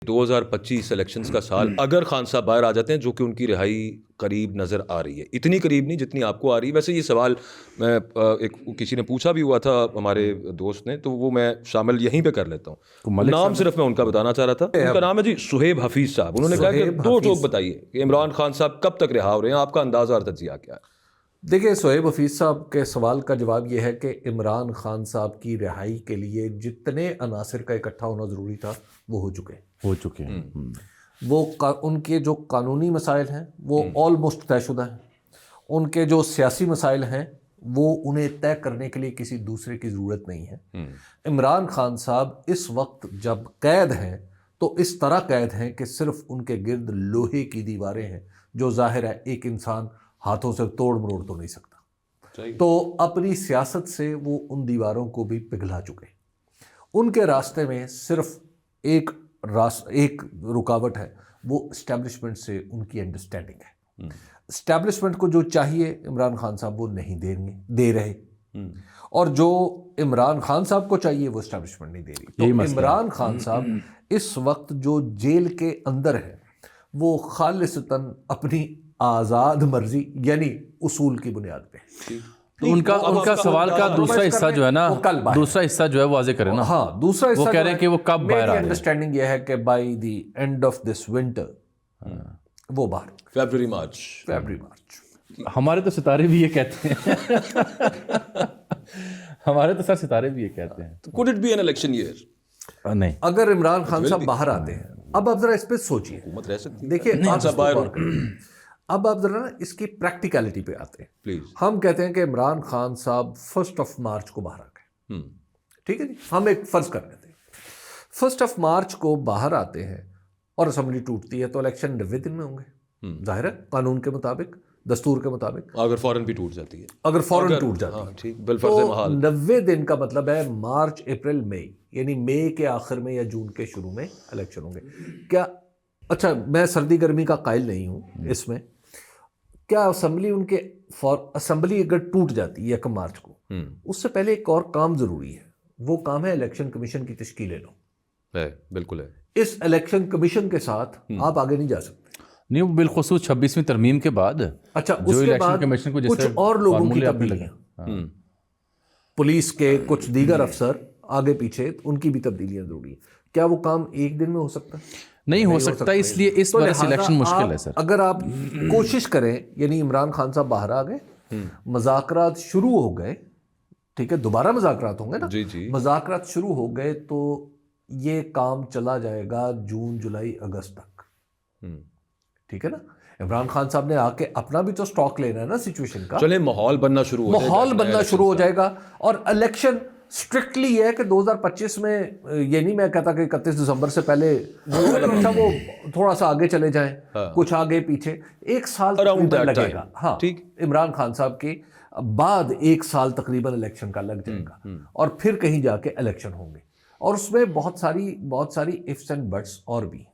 2025 elections का साल, अगर खान साहब बाहर आ जाते हैं, जो कि उनकी रिहाई करीब नज़र आ रही है, इतनी करीब नहीं जितनी आपको आ रही है। वैसे ये सवाल मैं किसी ने पूछा भी हुआ था हमारे दोस्त ने, तो वो मैं शामिल यहीं पे कर लेता हूँ। नाम सिर्फ मैं उनका बताना चाह रहा था, उनका नाम है जी सुहेब हफीज़ साहब। उन्होंने कहा कि दो टोक बताइए कि इमरान खान साहब कब तक रिहा हो रहे हैं, आपका अंदाज़ा और तज्जिया क्या है? देखिए, सुहेब हफीज़ साहब के सवाल का जवाब यह है कि इमरान खान साहब की रिहाई के लिए जितने अनासिर का इकट्ठा होना ज़रूरी था वो हो चुके हैं। उनके जो कानूनी मसाइल हैं वो ऑलमोस्ट तयशुदा हैं। उनके जो सियासी मसाइल हैं वो उन्हें तय करने के लिए किसी दूसरे की ज़रूरत नहीं है। इमरान खान साहब इस वक्त जब कैद हैं तो इस तरह कैद हैं कि सिर्फ उनके गिर्द लोहे की दीवारें हैं, जो जाहिर है एक इंसान हाथों से तोड़ मरोड़ तो नहीं सकता। तो अपनी सियासत से वो उन दीवारों को भी पिघला चुके। उनके रास्ते में सिर्फ एक रुकावट है, वो इस्टेब्लिशमेंट से उनकी अंडरस्टैंडिंग है। इस्टेब्लिशमेंट को जो चाहिए इमरान खान साहब वो नहीं दे रहे, और जो इमरान खान साहब को चाहिए वो इस्टेब्लिशमेंट नहीं दे रही। तो इमरान खान साहब इस वक्त जो जेल के अंदर है वो खालिसतन अपनी आज़ाद मर्जी यानी उसूल की बुनियाद पे। तो उनका सवाल का दूसरा हिस्सा जो है ना, दूसरा हिस्सा जो है वो वाज़े करें ना। हाँ, दूसरा हिस्सा वो कह रहे हैं कि वो कब बाहर आ रहे हैं। अंडरस्टैंडिंग यह है कि by the end of this winter वो बाहर, फरवरी मार्च। हमारे तो सितारे भी ये कहते हैं हमारे तो सर सितारे भी ये कहते हैं। तो could it be an election year? नहीं, अगर इमरान खान साहब बाहर आते हैं, अब आप जरा इस पे सोचिए, हुकूमत रह सकती है। देखिए, अब आप जरा ना इसकी प्रैक्टिकलिटी पे आते हैं प्लीज। हम कहते हैं कि इमरान खान साहब 1 मार्च को बाहर आ गए, ठीक है जी, हम एक फर्ज कर लेते हैं 1 मार्च को बाहर आते हैं और असेंबली टूटती है, तो इलेक्शन 90 दिन में होंगे, जाहिर है कानून के मुताबिक, दस्तूर के मुताबिक। अगर फौरन भी टूट जाती है, अगर फौरन टूट जाती है, ठीक, बिलफर्ज़ महाल। 90 दिन का मतलब है मार्च अप्रैल मई, यानी मई के आखिर में या जून के शुरू में इलेक्शन होंगे। क्या, अच्छा, मैं सर्दी गर्मी का कायल नहीं हूँ इसमें, क्या असेंबली अगर टूट जाती है 1 मार्च को, उससे पहले एक और काम जरूरी है, वो काम है इलेक्शन कमीशन की तश्कील लो। बिल्कुल है। इस इलेक्शन कमीशन के साथ आप आगे नहीं जा सकते। नहीं, वो बिलखुसूस 26वीं तरमीम के बाद, अच्छा, जो उसके इलेक्शन बाद कमीशन को कुछ और लोगों की तब्दीलियां, पुलिस के कुछ दीगर अफसर आगे पीछे, उनकी भी तब्दीलियां जरूरी है। क्या वो काम एक दिन में हो सकता है? नहीं हो सकता, इसलिए इस बार सिलेक्शन मुश्किल है सर। अगर आप कोशिश करें, यानी इमरान खान साहब बाहर आ गए, मुज़ाकरात शुरू हो गए, ठीक है, दोबारा मुज़ाकरात होंगे ना, मुज़ाकरात शुरू हो गए तो ये काम चला जाएगा जून जुलाई अगस्त तक, ठीक है ना। इमरान खान साहब ने आके अपना भी तो स्टॉक लेना है ना सिचुएशन का। चले माहौल बनना शुरू हो जाएगा और इलेक्शन स्ट्रिक्टली ये है कि 2025 में, ये नहीं मैं कहता कि 31 दिसंबर से पहले वो थोड़ा सा आगे चले जाएं, कुछ आगे पीछे, 1 साल लगेगा। हाँ, ठीक, इमरान खान साहब के बाद 1 साल तकरीबन इलेक्शन का लग जाएगा, और फिर कहीं जाके इलेक्शन होंगे, और उसमें बहुत सारी इफ्स एंड बट्स और भी।